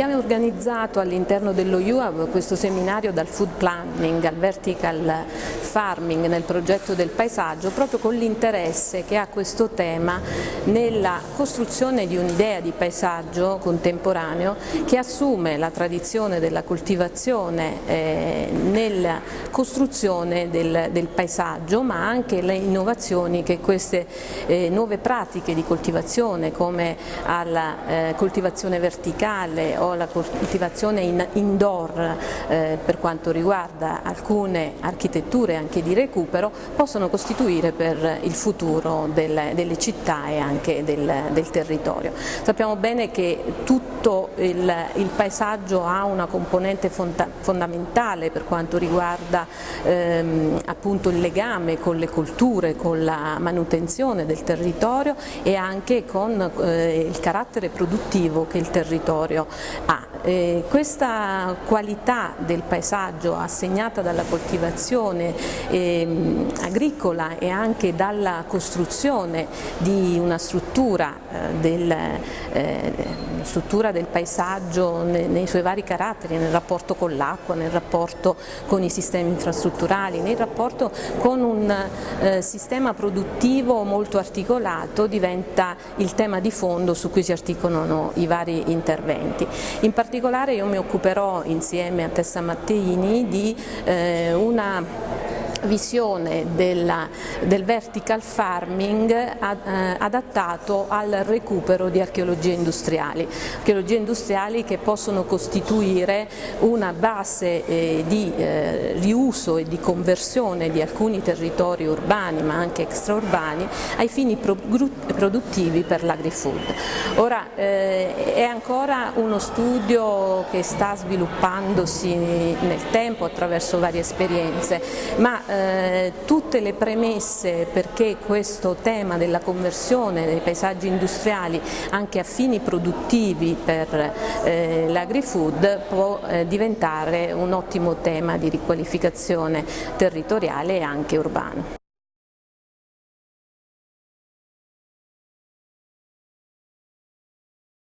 Abbiamo organizzato all'interno dello UAV questo seminario dal food planning al vertical farming nel progetto del paesaggio, proprio con l'interesse che ha questo tema nella costruzione di un'idea di paesaggio contemporaneo che assume la tradizione della coltivazione nella costruzione del paesaggio, ma anche le innovazioni che queste nuove pratiche di coltivazione, come alla coltivazione verticale o la coltivazione indoor per quanto riguarda alcune architetture anche di recupero, possono costituire per il futuro delle città e anche del territorio. Sappiamo bene che tutto il paesaggio ha una componente fondamentale per quanto riguarda appunto il legame con le colture, con la manutenzione del territorio e anche con il carattere produttivo che il territorio ha. Questa qualità del paesaggio assegnata dalla coltivazione agricola e anche dalla costruzione di una struttura del paesaggio nei suoi vari caratteri, nel rapporto con l'acqua, nel rapporto con i sistemi infrastrutturali, nel rapporto con un sistema produttivo molto articolato, diventa il tema di fondo su cui si articolano i vari interventi. In particolare io mi occuperò insieme a Tessa Matteini di una visione del vertical farming adattato al recupero di archeologie industriali che possono costituire una base di riuso e di conversione di alcuni territori urbani ma anche extraurbani ai fini produttivi per l'agri-food. Ora è ancora uno studio che sta sviluppandosi nel tempo attraverso varie esperienze, ma tutte le premesse perché questo tema della conversione dei paesaggi industriali anche a fini produttivi per l'agri-food può diventare un ottimo tema di riqualificazione territoriale e anche urbano.